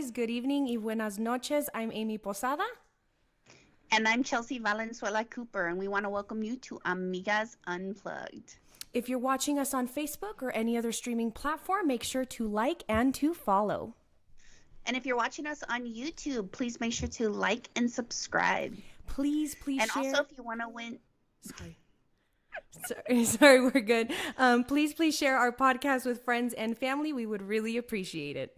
guys. Good evening y buenas noches. I'm Amy Posada. And I'm Chelseay Valenzuela Cooper, and we want to welcome you to Amigas Unplugged. If you're watching us on Facebook or any other streaming platform, make sure to like and to follow. And if you're watching us on YouTube, please make sure to like and subscribe. Please And share. also, if you want to win. Sorry, we're good. Please share our podcast with friends and family. We would really appreciate it.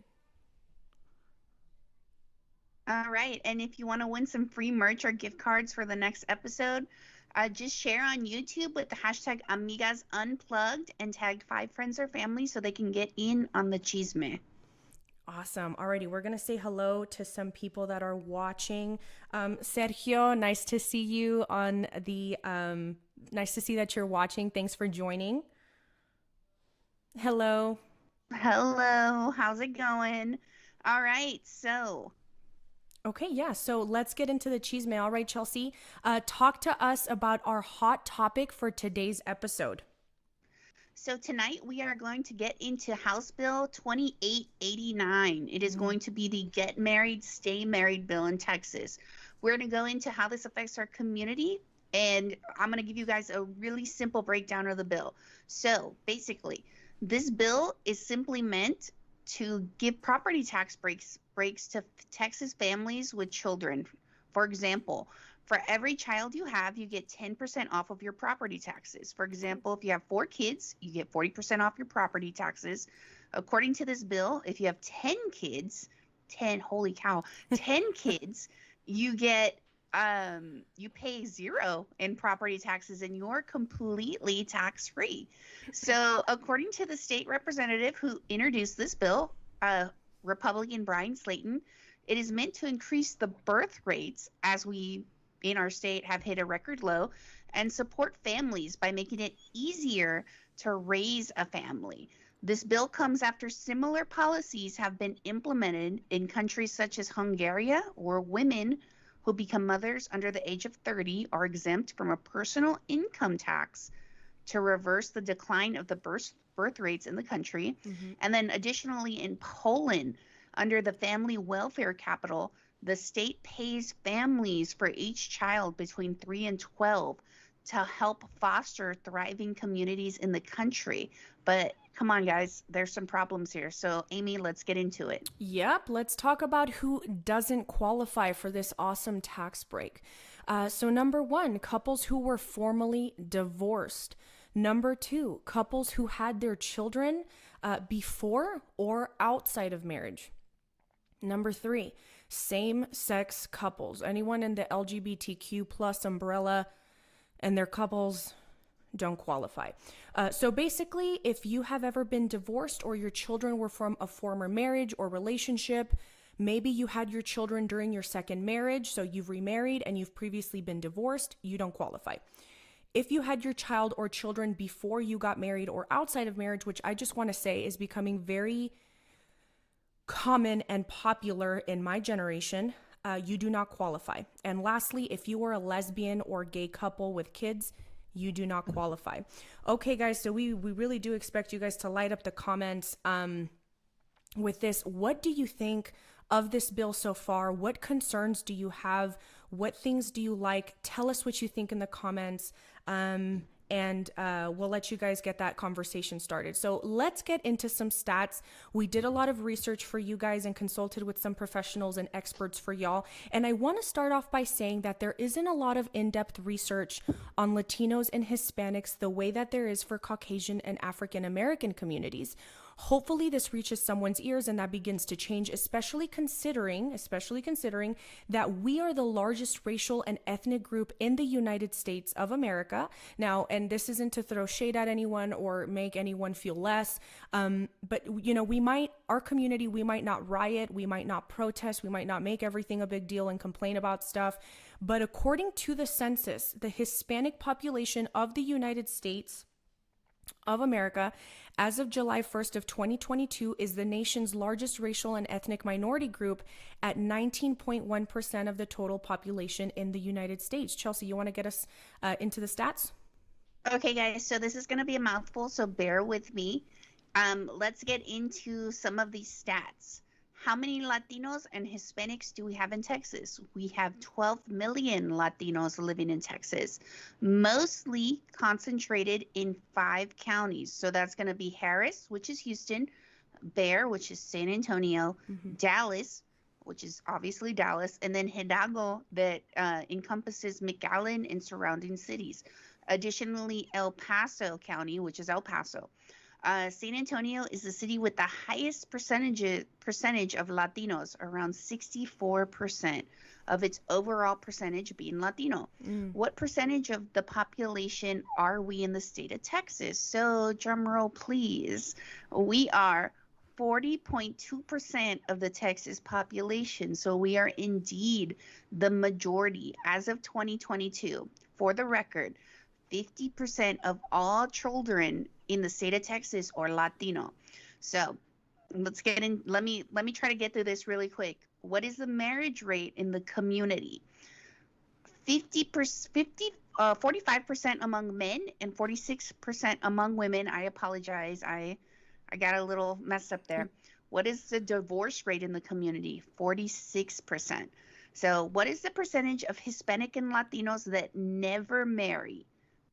All right. And if you want to win some free merch or gift cards for the next episode, just share on YouTube with the hashtag Amigas Unplugged and tag 5 friends or family so they can get in on the chisme. Awesome. Alrighty, we're going to say hello to some people that are watching. Sergio, nice to see you on the, nice to see that you're watching. Thanks for joining. Hello. Hello. How's it going? All right. So. Okay, yeah. So let's get into the chisme. All right, Chelsea. Talk to us about our hot topic for today's episode. So tonight we are going to get into House Bill 2889. It is going to be the Get Married, Stay Married bill in Texas. We're going to go into how this affects our community, and I'm going to give you guys a really simple breakdown of the bill. So basically, this bill is simply meant to give property tax breaks to Texas families with children. For example, for every child you have, you get 10% off of your property taxes. For example, if you have 4 kids, you get 40% off your property taxes. According to this bill, if you have 10 kids, 10 kids, you get you pay 0 in property taxes and you're completely tax-free. So according to the state representative who introduced this bill, Republican Brian Slayton, it is meant to increase the birth rates as we in our state have hit a record low and support families by making it easier to raise a family. This bill comes after similar policies have been implemented in countries such as Hungary, where women who become mothers under the age of 30 are exempt from a personal income tax to reverse the decline of the birth rates in the country. And then additionally in Poland, under the family welfare capital, the state pays families for each child between 3 and 12 to help foster thriving communities in the country. But come on, guys, there's some problems here. So, Amy, let's get into it. Yep, let's talk about who doesn't qualify for this awesome tax break. So number 1, couples who were formally divorced. Number 2, couples who had their children before or outside of marriage. Number 3, same-sex couples. Anyone in the LGBTQ plus umbrella and their couples don't qualify. So basically, if you have ever been divorced or your children were from a former marriage or relationship, maybe you had your children during your second marriage, so you've remarried and you've previously been divorced, you don't qualify. If you had your child or children before you got married or outside of marriage, which I just want to say is becoming very common and popular in my generation, you do not qualify. And lastly, if you are a lesbian or gay couple with kids, you do not qualify. Okay, guys, so we really do expect you guys to light up the comments with this. What do you think of this bill so far? What concerns do you have? What things do you like? Tell us what you think in the comments. And we'll let you guys get that conversation started. So let's get into some stats. We did a lot of research for you guys and consulted with some professionals and experts for y'all. And I want to start off by saying that there isn't a lot of in-depth research on Latinos and Hispanics the way that there is for Caucasian and African American communities. Hopefully this reaches someone's ears and that begins to change, especially considering that we are the largest racial and ethnic group in the United States of America. Now, and this isn't to throw shade at anyone or make anyone feel less, but you know, our community, we might not riot, we might not protest, we might not make everything a big deal and complain about stuff. But according to the census, the Hispanic population of the United States of America as of July 1st of 2022 is the nation's largest racial and ethnic minority group at 19.1% of the total population in the United States. Chelsea, you want to get us into the stats? Okay, guys, so this is going to be a mouthful, so bear with me. Let's get into some of these stats. How many Latinos and Hispanics do we have in Texas? We have 12 million Latinos living in Texas, mostly concentrated in 5 counties. So that's going to be Harris, which is Houston, Bear, which is San Antonio, Mm-hmm. Dallas, which is obviously Dallas, and then Hidalgo that encompasses McAllen and surrounding cities. Additionally, El Paso County, which is El Paso. San Antonio is the city with the highest percentage of Latinos, around 64% of its overall percentage being Latino. Mm. What percentage of the population are we in the state of Texas? So, drum roll, please. We are 40.2% of the Texas population. So, we are indeed the majority as of 2022. For the record, 50% of all children in the state of Texas are Latino. So let's get in. Let me try to get through this really quick. What is the marriage rate in the community? 45% among men and 46% among women. I apologize. I got a little messed up there. What is the divorce rate in the community? 46%. So what is the percentage of Hispanic and Latinos that never marry?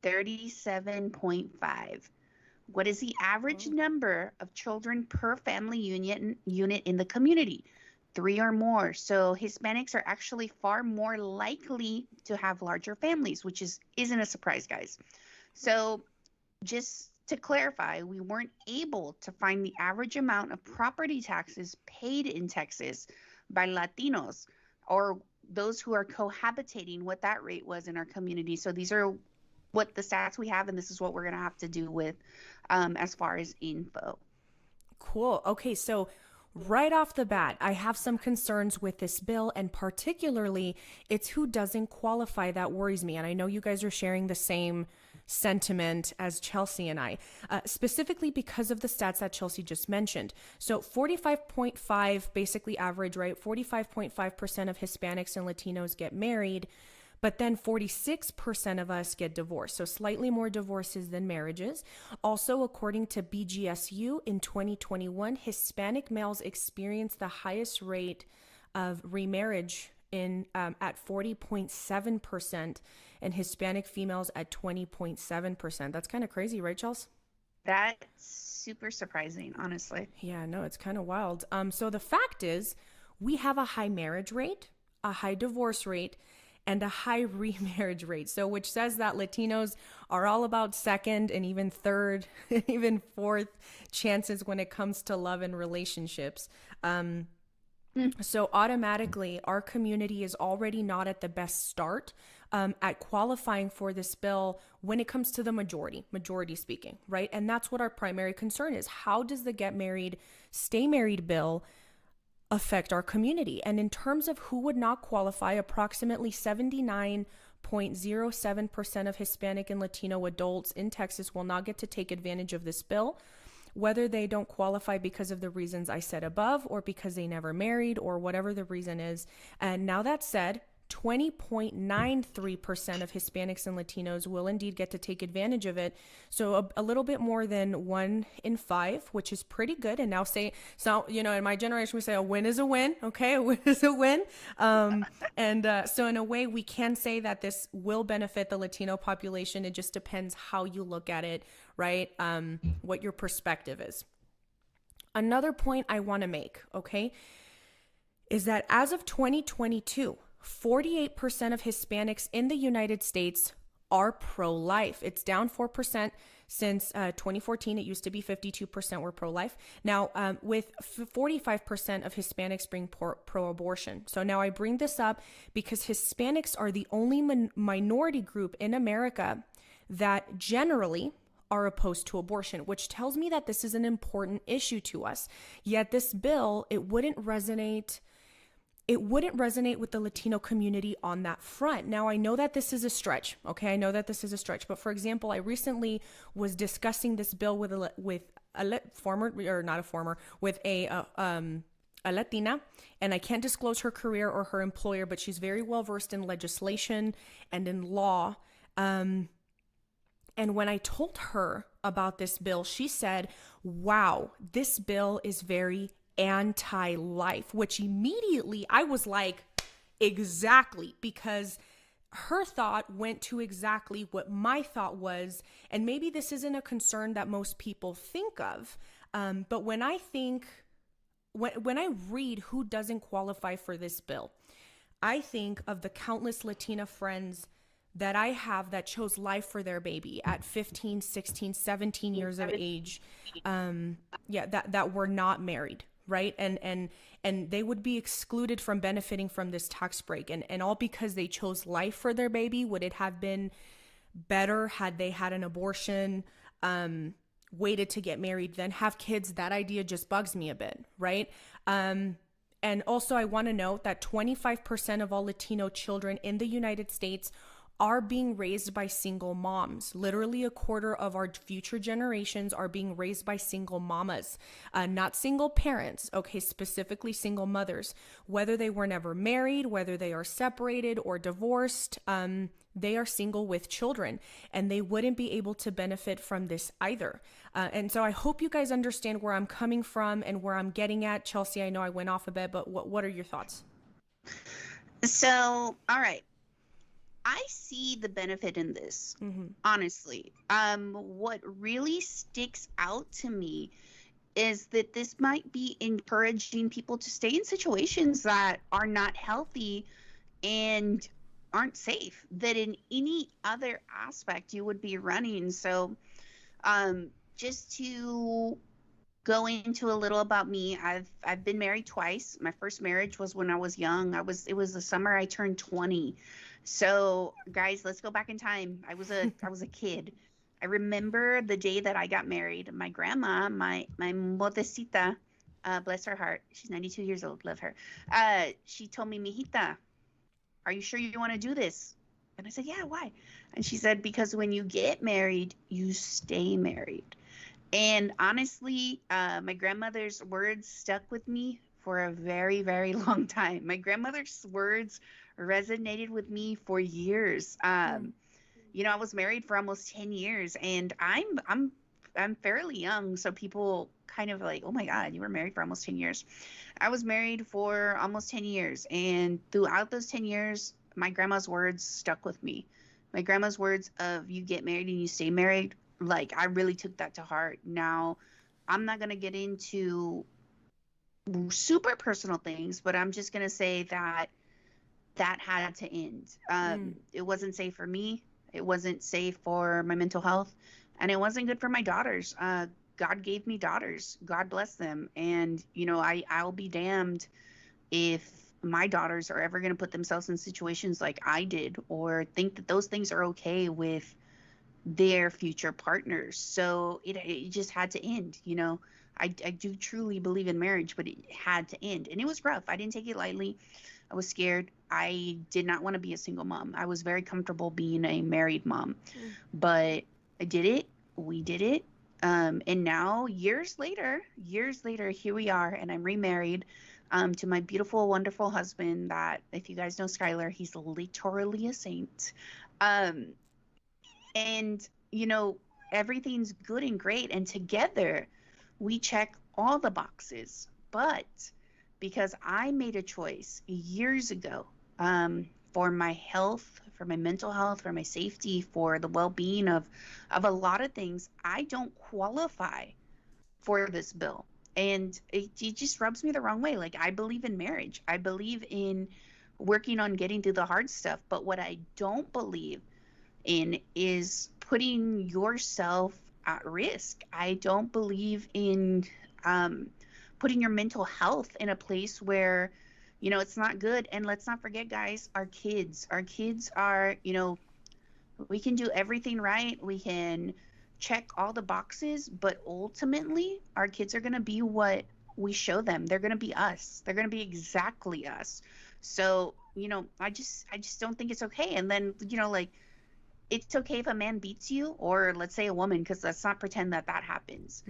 37.5. What is the average number of children per family unit in the community? 3 or more. So Hispanics are actually far more likely to have larger families, which isn't a surprise, guys. So just to clarify, we weren't able to find the average amount of property taxes paid in Texas by Latinos or those who are cohabitating, what that rate was in our community. So these are what the stats we have, and this is what we're going to have to do with as far as info. Cool. Okay, so right off the bat, I have some concerns with this bill, and particularly it's who doesn't qualify that worries me. And I know you guys are sharing the same sentiment as Chelseay and I, specifically because of the stats that Chelseay just mentioned. So 45.5, basically average, right? 45.5% of Hispanics and Latinos get married. But then 46% of us get divorced. So slightly more divorces than marriages. Also, according to BGSU, in 2021, Hispanic males experienced the highest rate of remarriage at 40.7% and Hispanic females at 20.7%. That's kind of crazy, right, Chels? That's super surprising, honestly. Yeah, no, it's kind of wild. So the fact is, we have a high marriage rate, a high divorce rate, and a high remarriage rate. So which says that Latinos are all about second and even third, even fourth chances when it comes to love and relationships. So automatically our community is already not at the best start at qualifying for this bill when it comes to the majority speaking, right? And that's what our primary concern is. How does the Get Married, Stay Married bill affect our community? And in terms of who would not qualify, approximately 79.07% of Hispanic and Latino adults in Texas will not get to take advantage of this bill, whether they don't qualify because of the reasons I said above or because they never married or whatever the reason is. And now that said, 20.93% of Hispanics and Latinos will indeed get to take advantage of it. So a little bit more than 1 in 5, which is pretty good. And now so, in my generation, we say a win is a win. Okay. A win is a win. So in a way, we can say that this will benefit the Latino population. It just depends how you look at it, right? What your perspective is. Another point I want to make, okay, is that as of 2022, 48% of Hispanics in the United States are pro-life. It's down 4% since 2014. It used to be 52% were pro-life. Now, with 45% of Hispanics being pro-abortion. So now I bring this up because Hispanics are the only minority group in America that generally are opposed to abortion, which tells me that this is an important issue to us. Yet this bill, it wouldn't resonate with the Latino community on that front. Now, I know that this is a stretch, okay? I know that this is a stretch, but for example, I recently was discussing this bill with a Latina, and I can't disclose her career or her employer, but she's very well versed in legislation and in law. And when I told her about this bill, she said, wow, this bill is very anti-life, which immediately I was like, exactly, because her thought went to exactly what my thought was. And maybe this isn't a concern that most people think of. But when I think, when I read who doesn't qualify for this bill, I think of the countless Latina friends that I have that chose life for their baby at 15, 16, 17 years of age. That were not married, right? And they would be excluded from benefiting from this tax break. And all because they chose life for their baby. Would it have been better had they had an abortion, waited to get married, then have kids? That idea just bugs me a bit, right? And also, I want to note that 25% of all Latino children in the United States are being raised by single moms. Literally a quarter of our future generations are being raised by single mamas, not single parents, okay, specifically single mothers. Whether they were never married, whether they are separated or divorced, they are single with children, and they wouldn't be able to benefit from this either. And so I hope you guys understand where I'm coming from and where I'm getting at. Chelsea, I know I went off a bit, but what are your thoughts? So, all right. I see the benefit in this, honestly. What really sticks out to me is that this might be encouraging people to stay in situations that are not healthy and aren't safe, that in any other aspect you would be running. So, just to go into a little about me, I've been married twice. My first marriage was when I was young. It was the summer I turned 20. So, guys, let's go back in time. I was a kid. I remember the day that I got married. My grandma, my modecita, bless her heart, she's 92 years old, love her. She told me, "Mijita, are you sure you want to do this?" And I said, "Yeah, why?" And she said, "Because when you get married, you stay married." And honestly, my grandmother's words stuck with me for a very, very long time. My grandmother's words resonated with me for years. You know, I was married for almost 10 years, and I'm fairly young, so people kind of like, "Oh my God, you were married for almost 10 years." I was married for almost 10 years, and throughout those 10 years, my grandma's words stuck with me. My grandma's words of "you get married and you stay married," like I really took that to heart. Now, I'm not going to get into super personal things, but I'm just going to say that had to end. It wasn't safe for me. It wasn't safe for my mental health, and it wasn't good for my daughters. God gave me daughters. God bless them. And, you know, I'll be damned if my daughters are ever going to put themselves in situations like I did, or think that those things are okay with their future partners. So it just had to end. You know, I do truly believe in marriage, but it had to end. And it was rough. I didn't take it lightly. I was scared. I did not want to be a single mom. I was very comfortable being a married mom, but I did it. We did it. And now years later, here we are, and I'm remarried, to my beautiful, wonderful husband that, if you guys know Skylar, he's literally a saint. And, you know, everything's good and great. And together we check all the boxes. But because I made a choice years ago, for my health, for my mental health, for my safety, for the well-being of a lot of things, I don't qualify for this bill. And it just rubs me the wrong way. Like, I believe in marriage. I believe in working on getting through the hard stuff. But what I don't believe in is putting yourself at risk. I don't believe in putting your mental health in a place where, you know, it's not good. And let's not forget, guys, our kids are, you know, we can do everything right. We can check all the boxes, but ultimately our kids are going to be what we show them. They're going to be us. They're going to be exactly us. So, you know, I just don't think it's okay. And then, you know, like, it's okay if a man beats you, or let's say a woman, because let's not pretend that happens.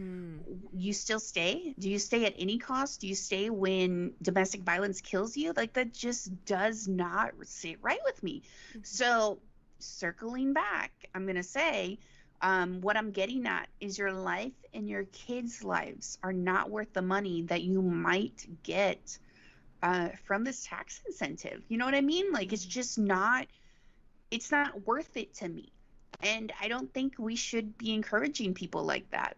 You still stay? Do you stay at any cost? Do you stay when domestic violence kills you? Like, that just does not sit right with me. So circling back, I'm going to say, What I'm getting at is your life and your kids' lives are not worth the money that you might get from this tax incentive. You know what I mean? Like, it's just not, it's not worth it to me. And I don't think we should be encouraging people like that.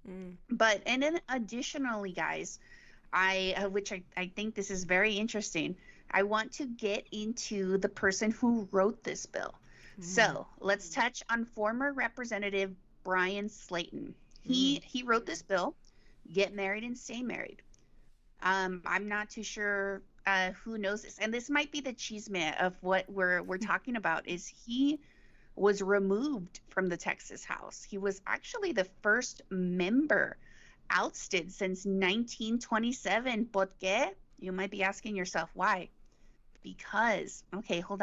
Mm. But, and then additionally, guys, I think this is very interesting. I want to get into the person who wrote this bill. Mm. So let's touch on former Representative Brian Slayton. Mm. He wrote this bill, Get Married and Stay Married. I'm not too sure who knows this, and this might be the chisme of what we're talking about. Is he was removed from the Texas House. He was actually the first member ousted since 1927. ¿Por qué? You might be asking yourself why. Because, okay, hold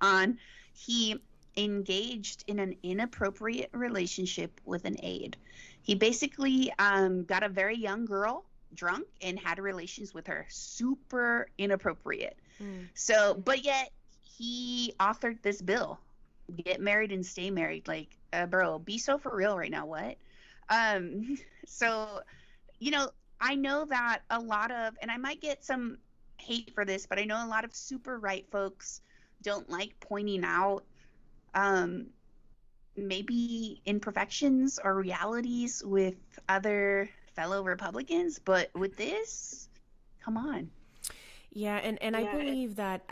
on. He engaged in an inappropriate relationship with an aide. He basically got a very young girl drunk and had relations with her. Super inappropriate. Mm. So, but yet he authored this bill, Get Married and Stay Married. Like, bro, be so for real right now. What? So, you know, I know that a lot of, and I might get some hate for this, but I know a lot of super right folks don't like pointing out um, maybe imperfections or realities with other fellow Republicans. But with this, come on. Yeah, and I believe that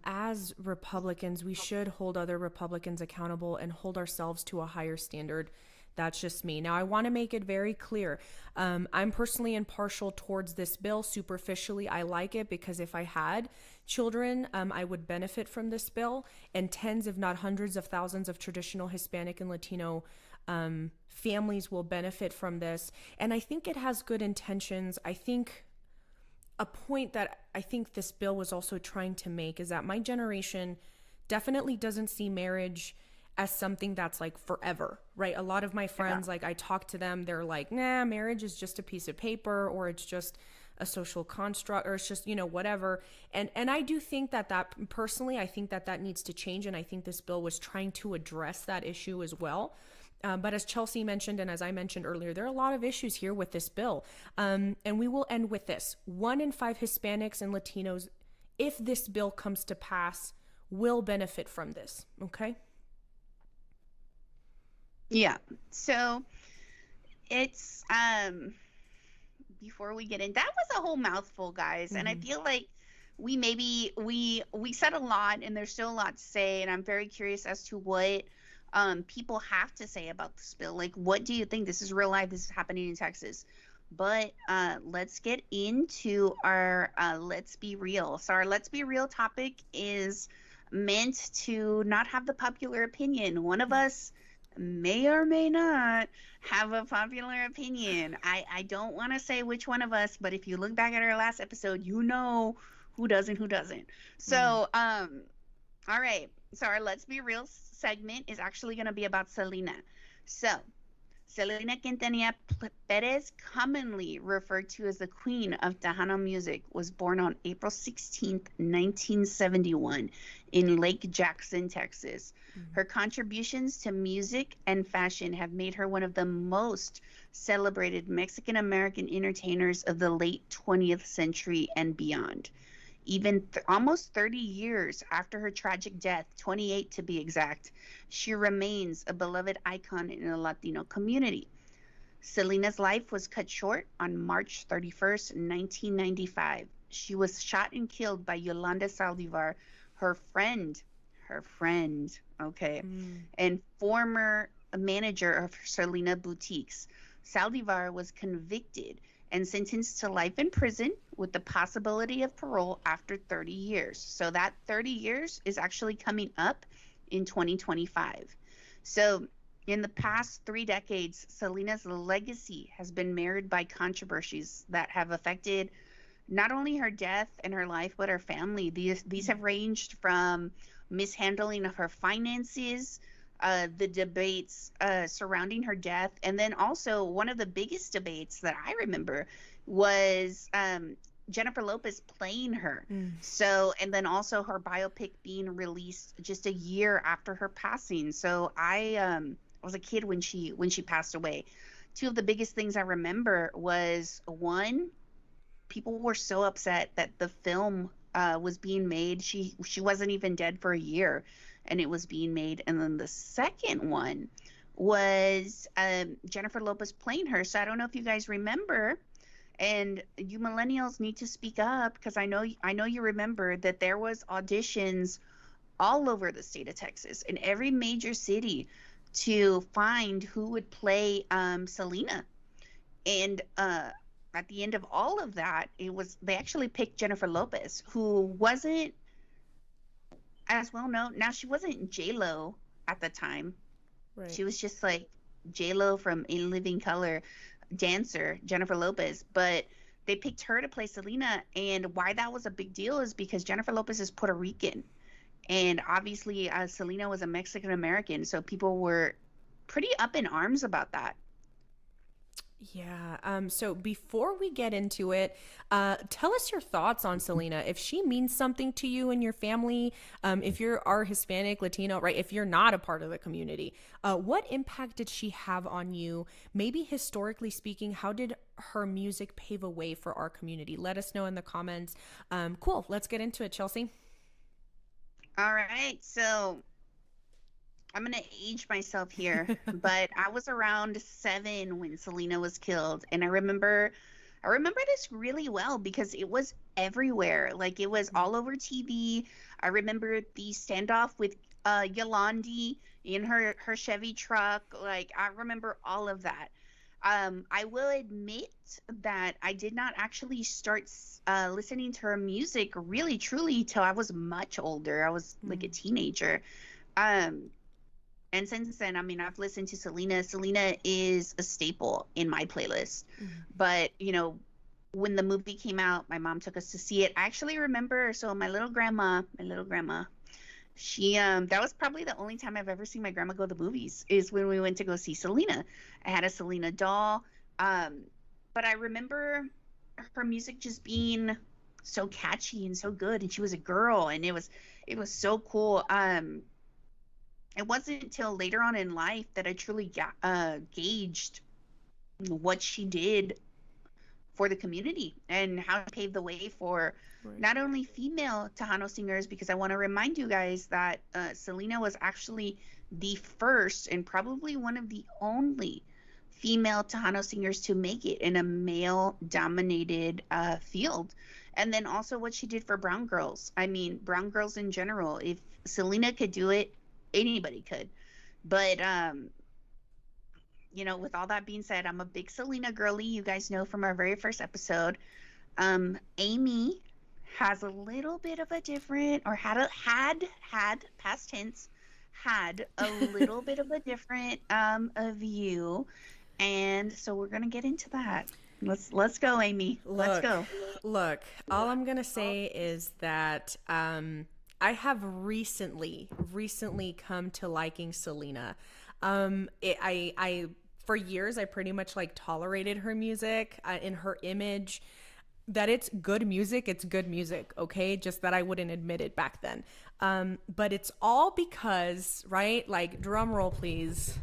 as Republicans, we should hold other Republicans accountable and hold ourselves to a higher standard. That's just me. Now, I want to make it very clear. I'm personally impartial towards this bill. Superficially, I like it because if I had children, I would benefit from this bill, and tens, if not hundreds of thousands of traditional Hispanic and Latino families will benefit from this. And I think it has good intentions. I think a point that I think this bill was also trying to make is that my generation definitely doesn't see marriage as something that's like forever, right? A lot of my friends, like I talk to them, they're like, nah, marriage is just a piece of paper, or it's just a social construct, or it's just, you know, whatever. And I do think that personally, I think that needs to change. And I think this bill was trying to address that issue as well. But as Chelseay mentioned, and as I mentioned earlier, there are a lot of issues here with this bill. And we will end with this. 1 in 5 Hispanics and Latinos, if this bill comes to pass, will benefit from this. Okay? Yeah. So it's before we get in, that was a whole mouthful, guys. And I feel like we said a lot and there's still a lot to say, and I'm very curious as to what people have to say about this bill. Like, what do you think? This is real life. This is happening in Texas. But let's get into our Let's Be Real. So our Let's Be Real topic is meant to not have the popular opinion. One of us may or may not have a popular opinion. I don't want to say which one of us, but if you look back at our last episode, you know who does and who doesn't. So, all right. So our Let's Be Real segment is actually going to be about Selena. So Selena Quintanilla-Perez, commonly referred to as the Queen of Tejano music, was born on April 16th, 1971 in Lake Jackson, Texas. Her contributions to music and fashion have made her one of the most celebrated Mexican-American entertainers of the late 20th century and beyond. Even almost 30 years after her tragic death, 28 to be exact, she remains a beloved icon in the Latino community. Selena's life was cut short on March 31st, 1995. She was shot and killed by Yolanda Saldivar, her friend, okay, and former manager of Selena Boutiques. Saldivar was convicted and sentenced to life in prison with the possibility of parole after 30 years. So that 30 years is actually coming up in 2025. So in the past 3 decades, Selena's legacy has been marred by controversies that have affected not only her death and her life, but her family. These have ranged from mishandling of her finances, the debates surrounding her death, and then also one of the biggest debates that I remember was Jennifer Lopez playing her. So, and then also her biopic being released just a year after her passing. So I was a kid when she passed away. Two of the biggest things I remember was, one, people were so upset that the film was being made. She wasn't even dead for a year, and it was being made. And then the second one was Jennifer Lopez playing her. So I don't know if you guys remember, and you millennials need to speak up, because I know you remember that there was auditions all over the state of Texas, in every major city, to find who would play Selena. And at the end of all of that, they actually picked Jennifer Lopez, who wasn't as well known. Now, she wasn't J-Lo at the time. Right. She was just like J-Lo from In Living Color, dancer Jennifer Lopez. But they picked her to play Selena, and why that was a big deal is because Jennifer Lopez is Puerto Rican, and obviously Selena was a Mexican American, so people were pretty up in arms about that. Yeah. So before we get into it, tell us your thoughts on Selena. If she means something to you and your family, if you are Hispanic, Latino, right? If you're not a part of the community, what impact did she have on you? Maybe historically speaking, how did her music pave a way for our community? Let us know in the comments. Cool. Let's get into it, Chelsea. All right, so I'm gonna age myself here, but I was around 7 when Selena was killed, and I remember this really well because it was everywhere. Like, it was all over TV. I remember the standoff with Yolandi in her Chevy truck. Like, I remember all of that. I will admit that I did not actually start listening to her music really truly till I was much older. I was like a teenager. Um, and since then, I mean, I've listened to Selena. Selena is a staple in my playlist. But, when the movie came out, my mom took us to see it. I actually remember, so my little grandma, she that was probably the only time I've ever seen my grandma go to the movies, is when we went to go see Selena. I had a Selena doll. But I remember her music just being so catchy and so good, and she was a girl, and it was so cool. It wasn't until later on in life that I truly gauged what she did for the community and how to pave the way for not only female Tejano singers, because I want to remind you guys that Selena was actually the first and probably one of the only female Tejano singers to make it in a male-dominated field. And then also what she did for brown girls. I mean, brown girls in general. If Selena could do it, anybody could. But with all that being said, I'm a big Selena girly. You guys know from our very first episode. Amy has a little bit of a different, or had past tense, had a little bit of a different view, and so we're gonna get into that. Let's go, Amy. Let's go. Look, all I'm gonna say is that I have recently come to liking Selena. I for years I pretty much like tolerated her music in her image. That it's good music, okay? Just that I wouldn't admit it back then. But it's all because, right? Like, drum roll, please.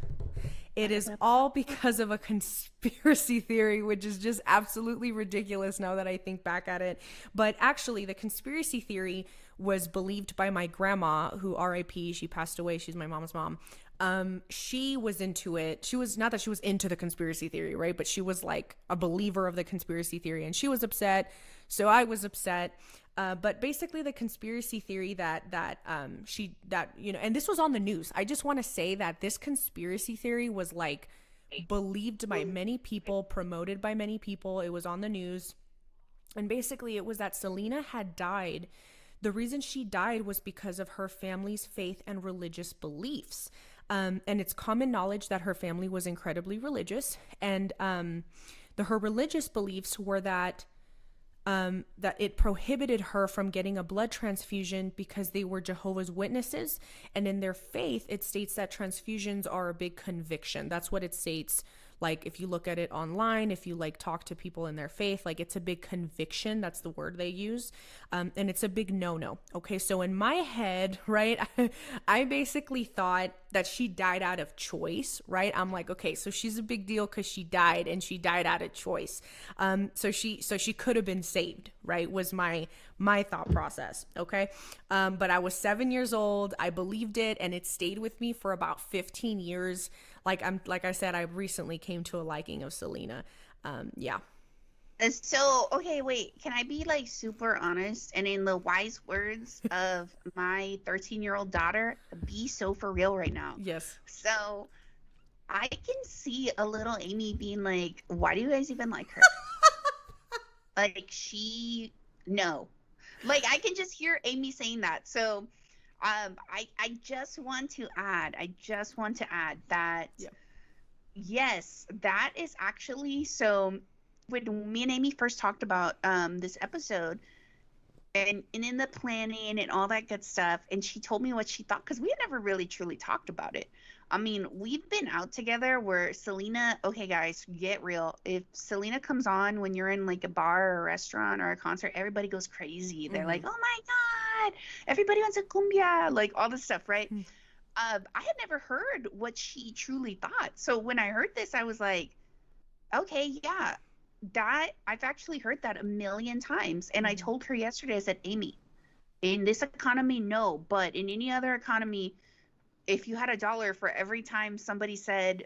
It is all because of a conspiracy theory, which is just absolutely ridiculous now that I think back at it. But actually, the conspiracy theory was believed by my grandma, who R.I.P., she passed away. She's my mom's mom. She was into it. She was not that she was into the conspiracy theory, right? But she was like a believer of the conspiracy theory, and she was upset. So I was upset. But basically the conspiracy theory and this was on the news. I just want to say that this conspiracy theory was like believed by many people, promoted by many people. It was on the news. And basically it was that Selena had died. The reason she died was because of her family's faith and religious beliefs. And it's common knowledge that her family was incredibly religious. And her religious beliefs were that it prohibited her from getting a blood transfusion because they were Jehovah's Witnesses. And in their faith, it states that transfusions are a big conviction. That's what it states. Like if you look at it online, if you like talk to people in their faith, like it's a big conviction. That's the word they use. And it's a big no-no. Okay. So in my head, right, I basically thought that she died out of choice, right? I'm like, okay, so she's a big deal because she died and she died out of choice. So she could have been saved, right? Was my thought process. Okay. But I was 7 years old. I believed it and it stayed with me for about 15 years. Like I said, I recently came to a liking of Selena. Yeah. And so, okay, wait, can I be like super honest? And in the wise words of my 13-year-old daughter, be so for real right now. Yes. So I can see a little Amy being like, why do you guys even like her? Like no. Like I can just hear Amy saying that. So I just want to add that Yeah. yes, that is actually so when me and Amy first talked about this episode and in the planning and all that good stuff, and she told me what she thought because we had never really truly talked about it. I mean, we've been out together where Selena, okay guys, get real. If Selena comes on when you're in like a bar or a restaurant or a concert, everybody goes crazy. They're like, oh my God, everybody wants a cumbia, like all this stuff, right? I had never heard what she truly thought. So when I heard this, I was like, okay, yeah, that I've actually heard that a million times. And I told her yesterday, I said, Amy, in this economy, no, but in any other economy, if you had $1 for every time somebody said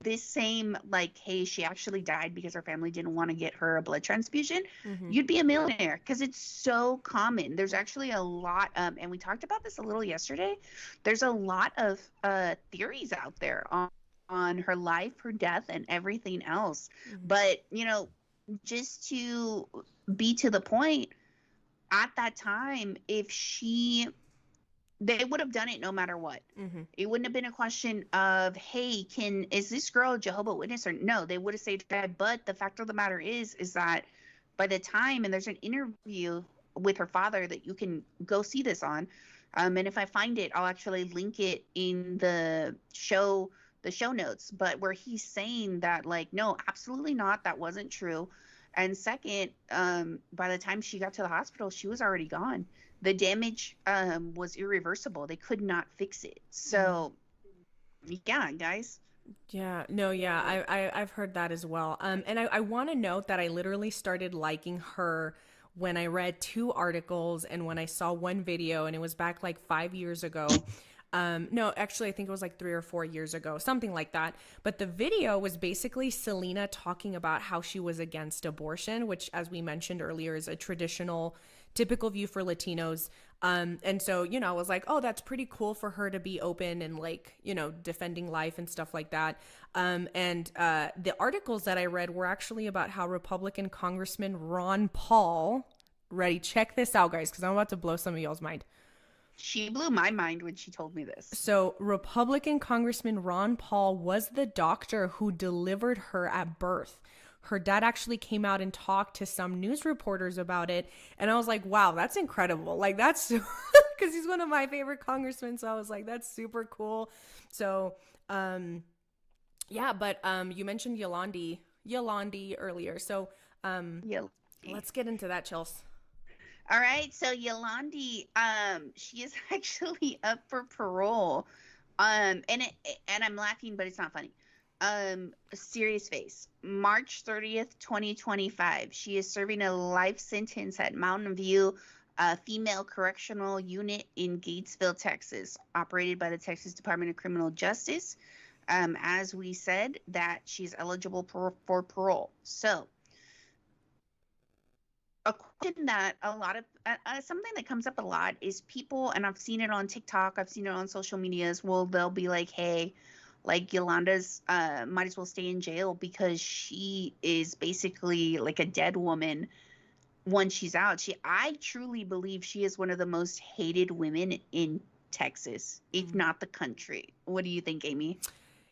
this same, like, hey, she actually died because her family didn't want to get her a blood transfusion, you'd be a millionaire because it's so common. There's actually a lot, and we talked about this a little yesterday. There's a lot of theories out there on her life, her death, and everything else. But, you know, just to be to the point, at that time, they would have done it no matter what. It wouldn't have been a question of, hey, is this girl a Jehovah's Witness or no? They would have said that. But the fact of the matter is that by the time, and there's an interview with her father that you can go see this on, and if I find it, I'll actually link it in the show notes. But where he's saying that, like, no, absolutely not, that wasn't true. And second, by the time she got to the hospital, she was already gone. The damage was irreversible. They could not fix it. So, yeah, guys. Yeah, no, yeah, I've heard that as well. And I want to note that I literally started liking her when I read 2 articles and when I saw one video, and it was back like 5 years ago. No, actually, I think it was like 3 or 4 years ago, something like that. But the video was basically Selena talking about how she was against abortion, which, as we mentioned earlier, is a typical view for Latinos. And so, you know, I was like, oh, that's pretty cool for her to be open and, like, you know, defending life and stuff like that. The articles that I read were actually about how Republican Congressman Ron Paul, check this out, guys, because I'm about to blow some of y'all's mind. She blew my mind when she told me this. So Republican Congressman Ron Paul was the doctor who delivered her at birth. Her dad actually came out and talked to some news reporters about it. And I was like, wow, that's incredible. Like, that's because he's one of my favorite congressmen. So I was like, that's super cool. So, yeah, but you mentioned Yolanda earlier. So let's get into that, Chelsea. All right, so Yolanda, she is actually up for parole. And I'm laughing, but it's not funny. Serious face. March 30th, 2025. She is serving a life sentence at Mountain View Female Correctional Unit in Gatesville, Texas, operated by the Texas Department of Criminal Justice. As we said, that she's eligible for parole. So, a question that a lot of something that comes up a lot is people, and I've seen it on TikTok, I've seen it on social medias. Well, they'll be like, hey, like, Yolanda's might as well stay in jail because she is basically like a dead woman once she's out. I truly believe she is one of the most hated women in Texas, if not the country. What do you think, Amy?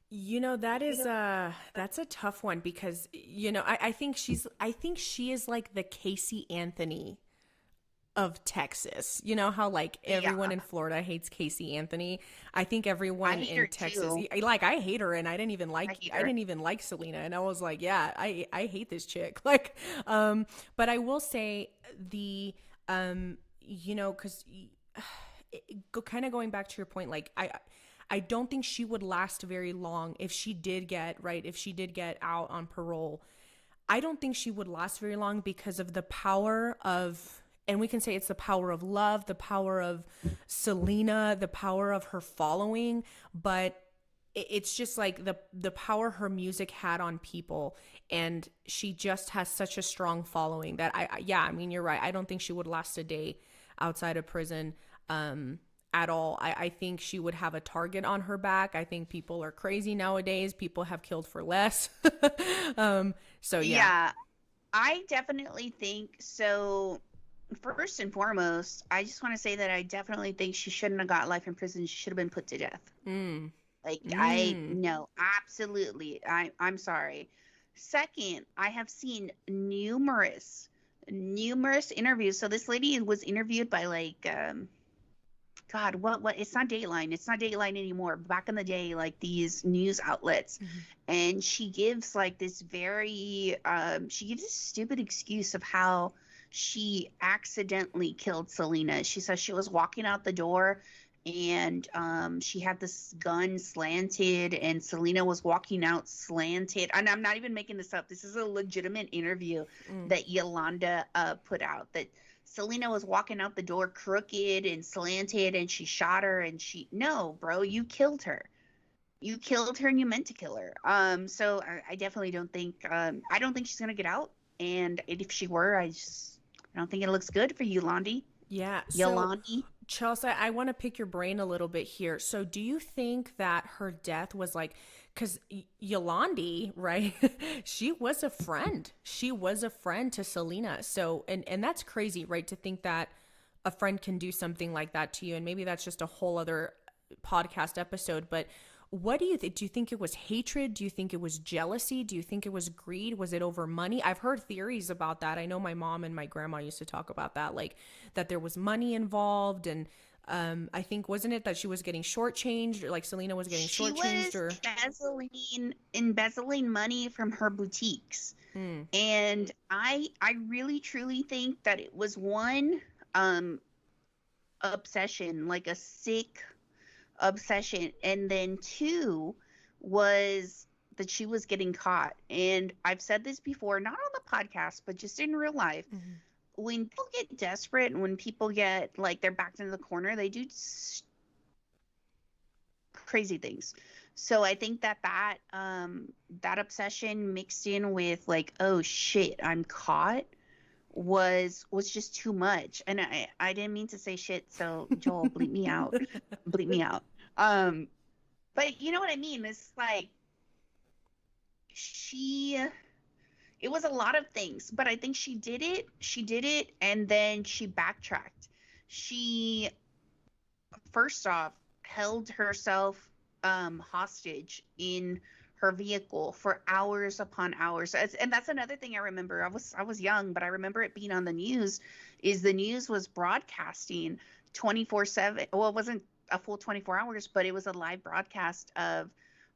You know, that's a tough one because, you know, I think she is like the Casey Anthony of Texas. You know how like everyone Yeah, in Florida hates Casey Anthony? I think I everyone hate in her Texas, too. like I hate her, and I hate I her. didn't even like Selena, and I was like, yeah, I hate this chick. Like, but I will say you know, because kind of going back to your point, like I don't think she would last very long if she did get right, if she did get out on parole. I don't think she would last very long because of the power of, and we can say it's the power of love, the power of Selena, the power of her following, but it's just like the power her music had on people, and she just has such a strong following that yeah, I mean, you're right. I don't think she would last a day outside of prison. At all. I think she would have a target on her back. I think people are crazy nowadays. People have killed for less. So yeah. Yeah, I definitely think so. First and foremost, I just want to say that I definitely think she shouldn't have got life in prison. She should have been put to death. Mm. Like I Mm. no, absolutely. I'm sorry. Second, I have seen numerous interviews. So this lady was interviewed by like God, what? It's not Dateline. It's not Dateline anymore. Back in the day, like these news outlets, Mhm. and she gives like this very, she gives this stupid excuse of how she accidentally killed Selena. She says she was walking out the door, and she had this gun slanted, and Selena was walking out slanted. And I'm not even making this up. This is a legitimate interview Mm. that Yolanda put out. That Selena was walking out the door crooked and slanted, and she shot her. And no, bro, you killed her. You killed her, and you meant to kill her. So I definitely don't think, I don't think she's gonna get out. And if she were, I don't think it looks good for Yolandi. Yeah. So Yolandi. Chelsea, I want to pick your brain a little bit here. So, do you think that her death was like, because Yolandi, right? She was a friend. She was a friend to Selena. So, and that's crazy, right? To think that a friend can do something like that to you, and maybe that's just a whole other podcast episode. But what do you think? Do you think it was hatred? Do you think it was jealousy? Do you think it was greed? Was it over money? I've heard theories about that. I know my mom and my grandma used to talk about that, like that there was money involved, and I think wasn't it that she was getting shortchanged, or like Selena was getting She shortchanged, was or embezzling money from her boutiques. mm, And I really truly think that it was one um obsession, like a sick obsession, and then two was that she was getting caught. And I've said this before, not on the podcast, but just in real life. mhm. When people get desperate and when people get like they're backed into the corner, they do crazy things. So I think that obsession mixed in with like, oh shit, I'm caught, was just too much. And I didn't mean to say shit, so Joel, bleep me out. Bleep me out. Um but you know what I mean? It's like she it was a lot of things, but I think she did it, and then she backtracked. She first off held herself hostage in her vehicle for hours upon hours. And that's another thing I remember. I was young, but I remember it being on the news. Is the news was broadcasting 24/7. Well, it wasn't a full 24 hours, but it was a live broadcast of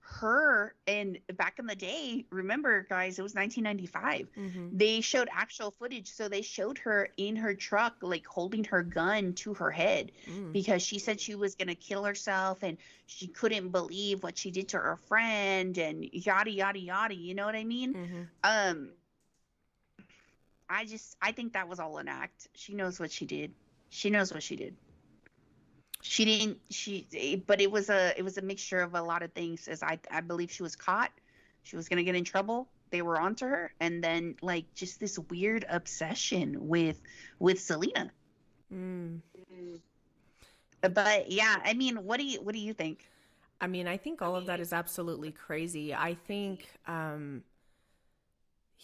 her. And back in the day, remember guys, it was 1995. Mhm. They showed actual footage, so they showed her in her truck like holding her gun to her head Mm. because she said she was going to kill herself, and she couldn't believe what she did to her friend, and yada yada yada, you know what I mean? Mhm. um I think that was all an act. She knows what she did. She knows what she did. She didn't she But it was a mixture of a lot of things. As I believe she was caught, she was going to get in trouble, they were onto her, and then like just this weird obsession with Selena. Mm. But yeah, I mean, what do you think? I mean, I think all of that is absolutely crazy. I think,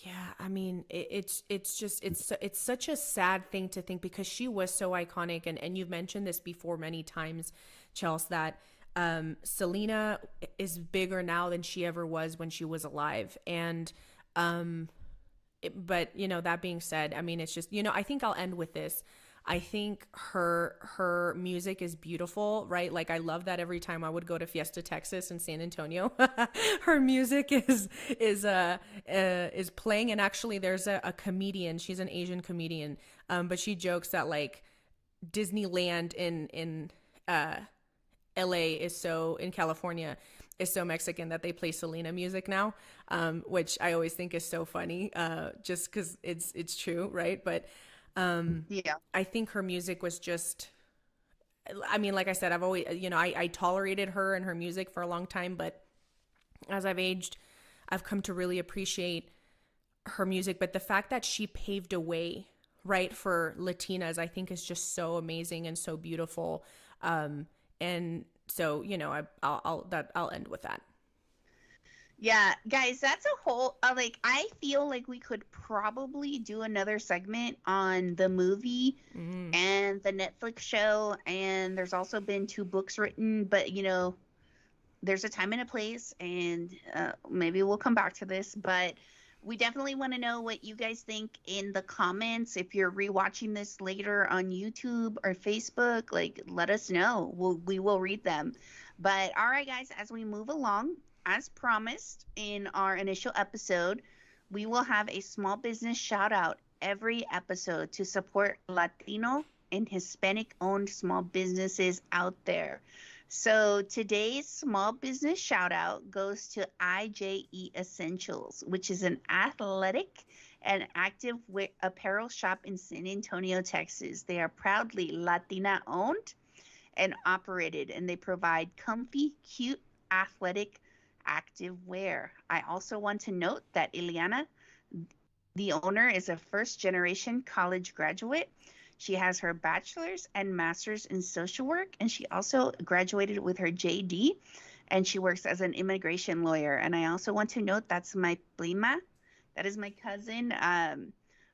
yeah, I mean, it's just it's such a sad thing to think because she was so iconic, and you've mentioned this before many times, Chels, that Selena is bigger now than she ever was when she was alive, and but you know, that being said, I mean, it's just, you know, I think I'll end with this. I think her music is beautiful, right? Like I love that every time I would go to Fiesta Texas in San Antonio, her music is playing. And actually, there's a comedian. She's an Asian comedian, but she jokes that like Disneyland in LA is so in California is so Mexican that they play Selena music now, which I always think is so funny, just because it's true, right? But Yeah. I think her music was just, I mean, like I said, I've always, I tolerated her and her music for a long time, but as I've aged, I've come to really appreciate her music. But the fact that she paved a way, right, for Latinas, I think is just so amazing and so beautiful. And so, I'll end with that. Yeah, guys, that's a whole like I feel like we could probably do another segment on the movie Mm. and the Netflix show, and there's also been two books written, but there's a time and a place, and maybe we'll come back to this, but we definitely want to know what you guys think in the comments. If you're rewatching this later on YouTube or Facebook, like let us know. We will read them. But all right, guys, as we move along, as promised in our initial episode, we will have a small business shout out every episode to support Latino and Hispanic owned small businesses out there. So today's small business shout out goes to IJE Essentials, which is an athletic and active apparel shop in San Antonio, Texas. They are proudly Latina owned and operated, and they provide comfy, cute, athletic, active wear. I also want to note that Ileana, the owner, is a first generation college graduate. She has her bachelor's and master's in social work, and she also graduated with her JD, and she works as an immigration lawyer. And I also want to note that's my prima, that is my cousin.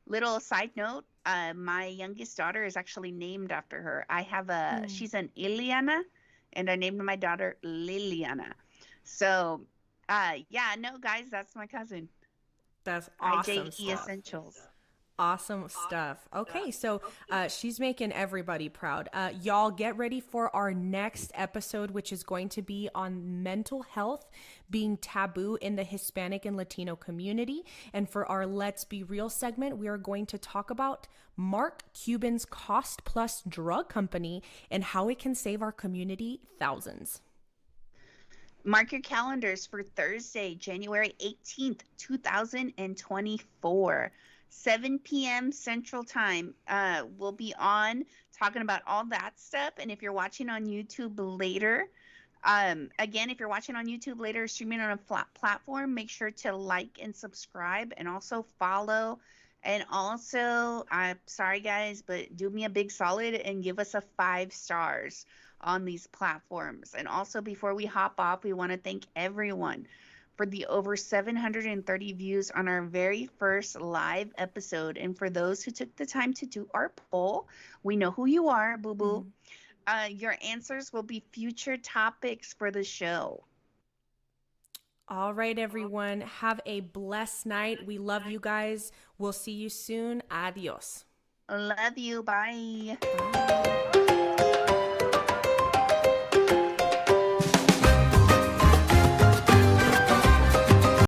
Little side note, my youngest daughter is actually named after her. Mm. She's an Ileana, and I named my daughter Liliana. So, yeah, no, guys, that's my cousin. That's awesome IJE stuff. Essentials. Awesome stuff. Okay, so she's making everybody proud. Y'all get ready for our next episode, which is going to be on mental health being taboo in the Hispanic and Latino community. And for our Let's Be Real segment, we are going to talk about Mark Cuban's Cost Plus drug company and how it can save our community thousands. Mark your calendars for Thursday, January 18th, 2024. 7 p.m. Central Time. We'll be on talking about all that stuff. And if you're watching on YouTube later, again, if you're watching on YouTube later, streaming on a platform, make sure to like and subscribe and also follow. And also, I'm sorry guys, but do me a big solid and give us a 5 stars on these platforms. And also, before we hop off, we want to thank everyone for the over 730 views on our very first live episode. And for those who took the time to do our poll, we know who you are, boo boo. Your answers will be future topics for the show. All right, everyone. Have a blessed night. We love you guys. We'll see you soon. Adios. Love you. Bye. Bye.